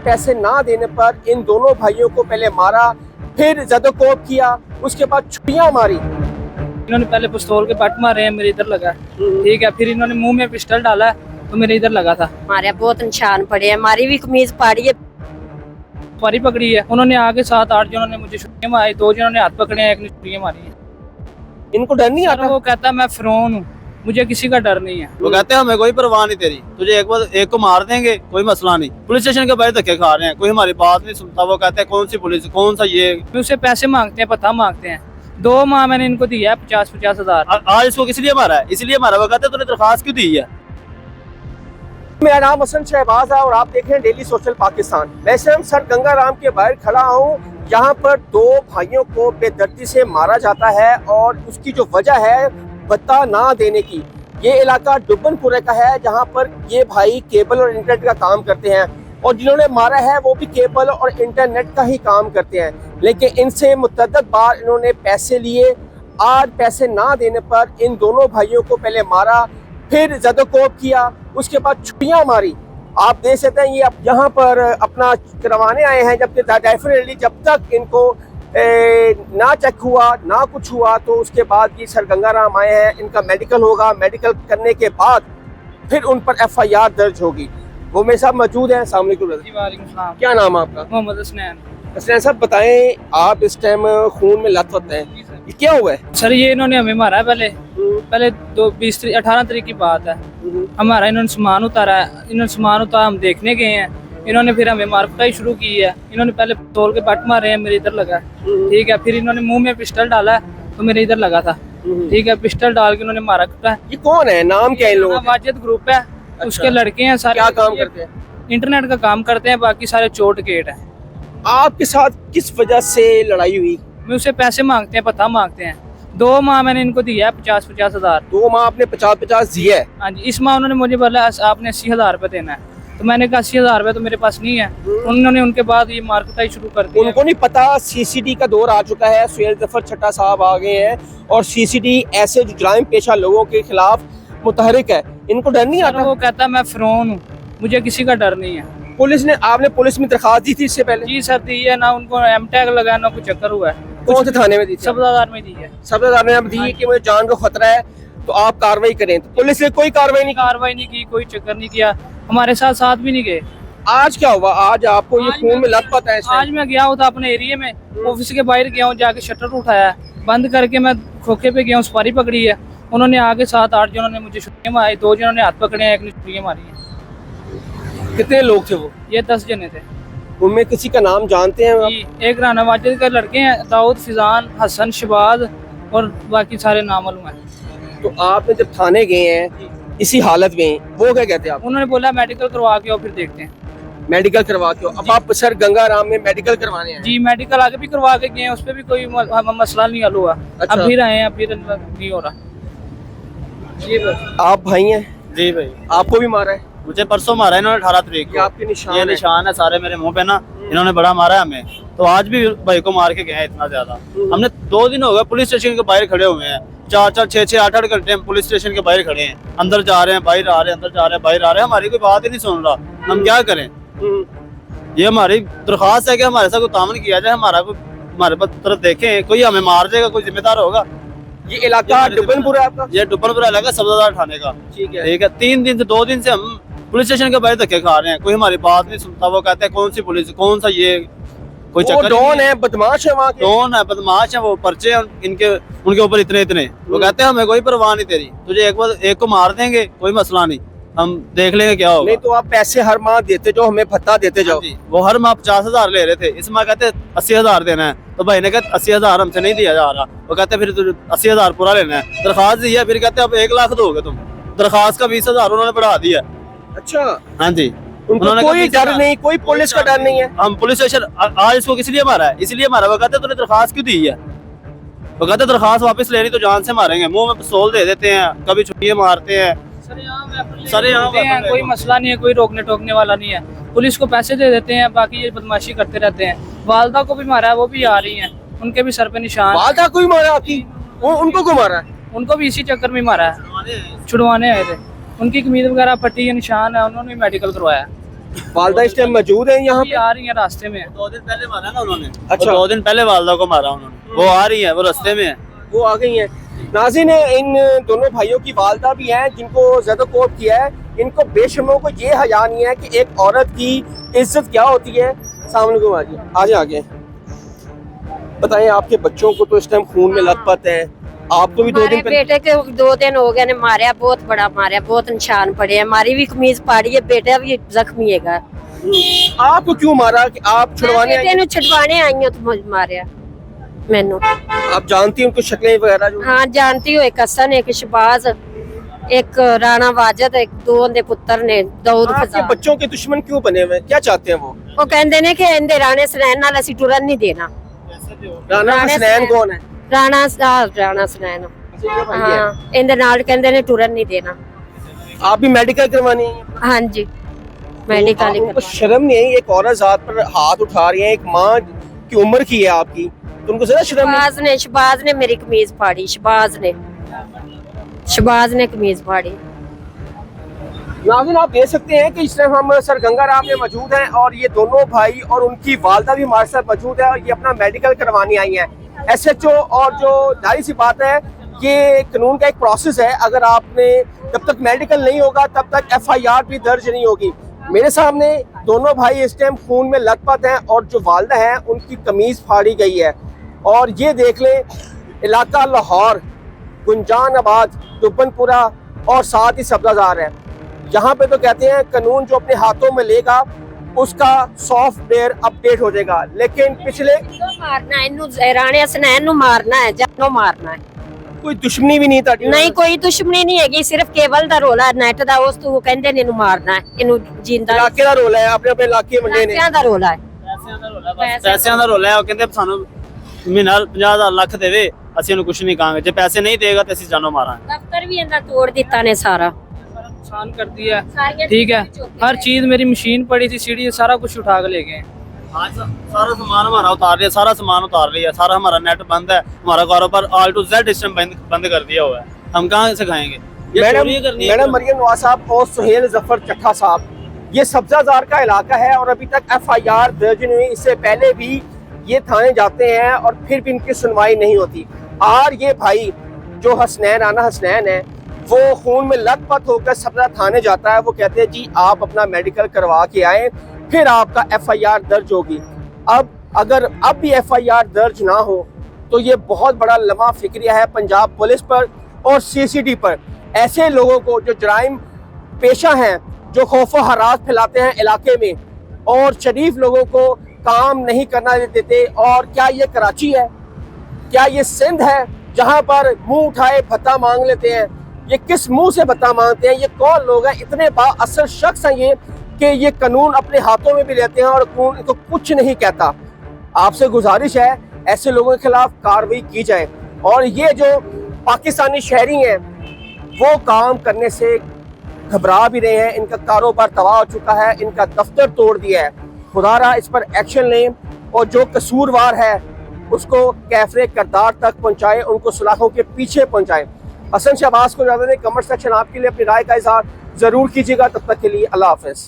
पैसे ना देने पर इन दोनों भाइयों को पहले मारा, फिर ज़दोकोब किया, उसके बाद छुरियां मारी। इन्होंने पहले पिस्तौल के बट मारे हैं, मेरे इधर लगा, ठीक है। फिर इन्होंने मुंह में पिस्टल डाला तो मेरे इधर लगा था। हमारे बहुत निशान पड़े हैं, हमारी भी कमीज फाड़ी है, पारी पकड़ी है उन्होंने। आगे 7-8 जनों ने मुझे छुरियां मारी, 2 जनों ने हाथ पकड़े हैं, एक ने छुरियां मारी है। इनको डर नहीं आता? वो कहता मैं फिरौन हूँ, मुझे किसी का डर नहीं है। वो कहते हैं हमें कोई परवाह नहीं तेरी, तुझे एक को मार देंगे, कोई मसला नहीं। पुलिस स्टेशन के बाहर धक्के खा रहे हैं, कोई हमारी बात नहीं सुनता। वो कहते हैं कौन सी पुलिस, कौन सा ये। उससे पैसे मांगते हैं, पता मांगते हैं। 2 माह मैंने इनको दिया है 50-50 हज़ार। आज इसको किस लिए मारा है? इसलिए मारा। वो कहते हैं तूने दरखास्त क्यों दी है? मेरा नाम हसन शहबाज है और आप देख रहे हैं डेली सोशल पाकिस्तान। वैसे हम सर गंगाराम के बाहर खड़ा हूँ, यहाँ पर 2 भाइयों को बेदर्दी से मारा जाता है और उसकी जो वजह है बता ना देने की। ये इलाका डुबनपुरे का है जहाँ पर ये भाई केबल और इंटरनेट का काम करते हैं और जिन्होंने मारा है वो भी केबल और इंटरनेट का ही काम करते हैं, लेकिन इनसे मुतअद्दिद बार इन्होंने पैसे लिए। आज पैसे ना देने पर इन दोनों भाइयों को पहले मारा, फिर ज़दोकोब किया, उसके बाद छुरियां मारी। आप देख सकते हैं ये अब यहाँ पर अपना करवाने आए हैं, जबकि डेफिनेटली जब तक इनको ना चेक हुआ ना कुछ हुआ तो उसके बाद ये सर गंगाराम आए हैं, इनका मेडिकल होगा, मेडिकल करने के बाद फिर उन पर FIR दर्ज होगी। वो मेरे साथ मौजूद हैं। अस्सलाम वालेकुम ब्रदर। क्या नाम है आपका? मोहम्मद हसनैन। हसनैन साहब बताएं, आप इस टाइम खून में लथपथ हैं, ये क्या हुआ है? सर ये इन्होंने हमें मारा है पहले 18 तारीख की बात है। हमारा इन्होंने सामान उतारा है, इन्होंने सामान उतारा, हम देखने गए हैं, इन्होंने फिर हमें मारकुटाई शुरू की है। इन्होंने पहले पिस्तौल के बट मारे हैं, मेरे इधर लगा, ठीक है। फिर इन्होंने मुंह में पिस्टल डाला तो मेरे इधर लगा था, ठीक है। पिस्टल डाल के इन्होंने मारा कुटा है। ये कौन है, नाम क्या है इन लोगों का? वाजिद ग्रुप है, उसके लड़के हैं सारे। क्या काम करते हैं? इंटरनेट का काम करते हैं, बाकी सारे चोट गेट है। आपके साथ किस वजह से लड़ाई हुई? मैं उससे पैसे मांगते हैं, पता मांगते हैं। 2 माह मैंने इनको दिया है 50-50 हज़ार। 2 माह आपने 50-50 दिया है? हाँ जी। इस माह उन्होंने मुझे बोला आपने 80,000 रुपये देना है, तो मैंने कहा 80,000 रुपये तो मेरे पास नहीं है। उन्होंने उनके बाद ये मारकुटाई शुरू कर दी। उनको नहीं पता CCD का दौर आ चुका है, सुहेल जफर छट्टा साहब आ गए हैं और CCD ऐसे जो जुराइम पेशा लोगों के खिलाफ मुतहरिक है। इनको डर नहीं आता? वो कहता मैं फिरौन हूँ, मुझे किसी का डर नहीं है। आपने पुलिस में दरखास्त दी थी इससे पहले? जी सर दी है ना, उनको M टैग लगा ना कुछ चक्कर हुआ है। कौन से थाने में दी थी? सब्ज़ादार में दी है। सब्ज़ादार ने अब दी है कि मुझे जान का खतरा है तो आप कार्रवाई करें, तो पुलिस ने कोई कार्रवाई नहीं की, कोई चक्कर नहीं किया, हमारे साथ भी नहीं गए। आज क्या हुआ? आज आपको ये खून में लथपथ है? आज मैं गया हूँ था अपने एरिया में, ऑफिस के बाहर गया हूँ, जाके शटर उठाया, बंद करके मैं खोखे पे गया हूँ, सुपारी पकड़ी है। उन्होंने आगे 7-8 जनों ने मुझे छुरियां मारी, 2 जनों ने हाथ पकड़े हैं, एक ने छुरियां मारी है। कितने लोग थे वो? ये 10 जने थे। उनमें किसी का नाम जानते हैं आप? एक राना वाजिद का लड़के हैं, दाऊद, फिजान, हसन, शबाज और बाकी सारे नाम मालूम है। तो आपने जब थाने गए हैं इसी हालत में, वो क्या कहते हैं आप? उन्होंने बोला मेडिकल करवा के आओ, फिर देखते हैं। मेडिकल करवा के? अब आप सर गंगाराम में मेडिकल करवाने हैं? जी मेडिकल आगे भी करवा के गए, उस पर भी कोई मसला नहीं हल हुआ। अच्छा। अब फिर आए हैं, अब फिर नहीं हो रहा। जी बस। आप भाई हैं? जी भाई। आपको भी मारा है? मुझे परसों मारा है इन्होंने 18 तारीख को। आपके निशान ये निशान है सारे मेरे मुंह पे ना, इन्होंने बड़ा मारा है हमें। तो आज भी भाई को मार के गए हैं इतना ज्यादा। हमने 2 दिन हो गए पुलिस स्टेशन के बाहर खड़े हुए हैं, 4-4, 6-6, 8-8 घंटे हम पुलिस स्टेशन के बाहर खड़े हैं। अंदर जा रहे हैं, बाहर आ रहे हैं, अंदर जा रहे हैं, बाहर आ रहे हैं, हमारी कोई बात ही नहीं सुन रहा। हम क्या करें? ये हमारी दरख्वास्त है कि हमारे साथ कोई तामन किया जाए, हमारे तरफ देखें, कोई हमें मार देगा, कोई जिम्मेदार होगा। ये इलाका डुबनपुरा आपका? ये डुबनपुरा इलाका सब्ज़ादार थाने का। ठीक है। 2 दिन से हम पुलिस स्टेशन के बाहर धक्के खा रहे हैं, कोई हमारी बात नहीं सुनता। वो कहते हैं कौन सी पुलिस, कौन सा ये, कोई चक्कर डॉन है, बदमाश है वहाँ के? डॉन है, बदमाश है, वो पर्चे हैं इनके, उनके ऊपर इतने। वो कहते हैं हमें कोई परवाह नहीं तेरी, तुझे एक को मार देंगे, कोई मसला नहीं, हम देख लेंगे क्या होगा। नहीं तो आप पैसे हर माह देते जाओ, हमें भत्ता देते जाओ। वो हर माह 50,000 ले रहे थे, इस माह कहते 80,000 देना है। तो भाई ने कहा 80,000 हमसे नहीं दिया जा रहा। वो कहते फिर 80,000 पूरा लेना है। दरखास्त दी है, फिर कहते अब 1 लाख दोगे तुम। दरखास्त का 20,000 उन्होंने बढ़ा दिया। अच्छा। हाँ जी। उन्होंने कोई डर नहीं, कोई पुलिस का डर नहीं है? हम पुलिस स्टेशन आज इसको किस लिए मारा है? इसलिए मारा। वो कहते तूने दरखास्त क्यों दी है? वो कहते दरखास्त वापस लेनी तो जान से मारेंगे, मुंह में पिस्तौल दे देते हैं, कभी छुट्टियां मारते हैं। सर यहाँ कोई मसला नहीं है, कोई रोकने टोकने वाला नहीं है। पुलिस को पैसे दे देते हैं, बाकी ये बदमाशी करते रहते हैं। वालदा को भी मारा है, वो भी आ रही हैं, उनके भी सर पे निशान। वालदा को भी मारा आपकी? उनको क्यों मारा है? उनको भी इसी चक्कर में मारा है, छुड़वाने आए थे। उनकी कमीज वगैरह फटी है, निशान है, उन्होंने मेडिकल करवाया। वालदा इस टाइम मौजूद है यहाँ अभी पे? आ रही है रास्ते में। 2 दिन पहले मारा ना उन्होंने। अच्छा। 2 दिन पहले वालदा को मारा उन्होंने, वो आ रही है, वो रास्ते में है। वो आ गई हैं। नाज़रीन, इन दोनों भाइयों की वालदा भी हैं जिनको ज़्यादा कोप किया है। इनको बेशर्मों को ये हया नहीं है कि एक औरत की इज्जत क्या होती है। अस्सलाम वालेकुम, आगे आगे बताएं, आपके बच्चों को तो इस टाइम खून में लथपथ है, आपको भी 2 हमारे दिन पहले? बेटे के 2 दिन हो गए ने मारा, बहुत बड़ा मारा, बहुत निशान पड़े हैं। हमारी भी कमीज फाड़ी है, बेटा भी जख्मी है। आपको क्यों मारा कि आप छुड़वाने बेटे आई? नु छुड़वाने आई हूं तो मुझे मारा मैनू। आप जानती हैं उनको शक्लें वगैरह जो? हाँ जानती हूँ, एक हसन, एक शबाज, एक राणा वाजिद, एक 2 उनके पुत्र ने दाऊद आपके फजा। बच्चों के दुश्मन क्यों बने हुए हैं, क्या चाहते हैं वो कहते ने कि इंदे राणे सनैन नाल असी टुरन नहीं देना। राना राणे हसनैन सनैन। कौन है? राणा सनैन, अच्छा, ये भाई है। हाँ इंदे नाल कहते ने टुरन नहीं देना। आप भी मेडिकल करवानी है? हाँ जी मेडिकल ही उनको करवाना। शर्म नहीं आई? एक औरत जात पर हाथ उठा रही है, एक माँ की उम्र की है आपकी, तो उनको ज्यादा शर्म नहीं? शबाज ने मेरी कमीज फाड़ी, शबाज ने कमीज फाड़ी। नाज़रीन, आप देख सकते हैं कि इस टाइम हम सर गंगाराम में मौजूद हैं और ये दोनों भाई और उनकी वालदा भी हमारे साथ मौजूद है और ये अपना मेडिकल करवाने आई हैं। SHO और जो जाहिर सी बात है, ये कानून का एक प्रोसेस है, अगर आपने जब तक मेडिकल नहीं होगा तब तक FIR भी दर्ज नहीं होगी। मेरे सामने दोनों भाई इस टाइम खून में लथपथ हैं और जो वालदा है उनकी कमीज फाड़ी गई है। और ये देख लें, इलाका लाहौर, गुंजानाबाद, दुबनपुरा और साथ ही सब्जाजार है। यहाँ पे तो कहते हैं कानून जो अपने हाथों में लेगा उसका सॉफ्टवेयर अपडेट हो जाएगा, लेकिन पिछले मारना है इन्नू, राणे हसनैन नु मारना है, जानो मारना है। कोई दुश्मनी भी नहीं था? नहीं कोई दुश्मनी नहीं हैगी, सिर्फ केबल दा रोला नेट दा, उस तो वो कहंदे ने इन्नू मारना है, इन्नू जिंदा इलाके का रोल है, अपने अपने इलाके मंडे ने। पैसिਆਂ ਦਾ ਰੋਲਾ ਹੈ। ਪੈਸਿਆਂ ਦਾ ਰੋਲਾ ਹੈ, ਉਹ ਕਹਿੰਦੇ ਸਾਨੂੰ ਮਹੀਨਾ 50,000 ਲੱਖ ਦੇਵੇ, ਅਸੀਂ ਉਹਨੂੰ ਕੁਝ ਨਹੀਂ ਕਹਾਂਗੇ, ਜੇ ਪੈਸੇ ਨਹੀਂ ਦੇਗਾ ਤੇ ਅਸੀਂ ਜਾਨੋਂ ਮਾਰਾਂਗੇ। ਦਫ਼ਤਰ ਵੀ ਇਹਦਾ ਤੋੜ ਦਿੱਤਾ ਨੇ ਸਾਰਾ। नुकसान कर दिया है। सारी ठीक है, चौकी हर चीज मेरी मशीन पड़ी थी, सीढ़ी सारा कुछ उठा के ले गए। आज सारा सामान हमारा उतार लिया, सारा सामान उतार लिया, सारा हमारा नेट बंद है, हमारा कारोबार A to Z सिस्टम बंद कर दिया हुआ है, हम कहाँ से खाएंगे? ये चोरी करनी है। मैडम मरियम नवाज साहब और सुहेल जफर चट्ठा साहब, ये सब्जाजार का इलाका है और अभी तक FIR दर्ज नहीं हुई। इससे पहले भी ये थाने जाते हैं और फिर भी इनकी सुनवाई नहीं होती। और ये भाई जो हसनैन, राना हसनैन है, वो खून में लथपथ होकर सब्जा थाने जाता है। वो कहते हैं जी आप अपना मेडिकल करवा के आए, फिर आपका FIR दर्ज होगी। अब अगर अब भी FIR दर्ज ना हो तो ये बहुत बड़ा लम्हा फिक्रिया है पंजाब पुलिस पर और CCD पर। ऐसे लोगों को जो जराइम पेशा हैं, जो खौफ हरास फैलाते हैं इलाके में और शरीफ लोगों को काम नहीं करना देते। और क्या ये कराची है, क्या ये सिंध है जहाँ पर मुंह उठाए भत्ता मांग लेते हैं? ये किस मुंह से भत्ता मांगते हैं? ये कौन लोग हैं? इतने बाअसर शख्स हैं ये कि ये कानून अपने हाथों में भी लेते हैं और कानून इनको कुछ नहीं कहता। आपसे गुजारिश है ऐसे लोगों के खिलाफ कार्रवाई की जाए। और ये जो पाकिस्तानी शहरी हैं वो काम करने से घबरा भी रहे हैं, इनका कारोबार तबाह हो चुका है, इनका दफ्तर तोड़ दिया है। खुदारा इस पर एक्शन लें और जो कसूरवार है उसको कैफरे करदार तक पहुँचाएँ, उनको सलाखों के पीछे पहुँचाएँ। हसन शहबाज को ज़्यादा नहीं, कमेंट सेक्शन आपके लिए अपनी राय का इज़हार ज़रूर कीजिएगा। तब तक के लिए अल्लाह हाफ़िज़।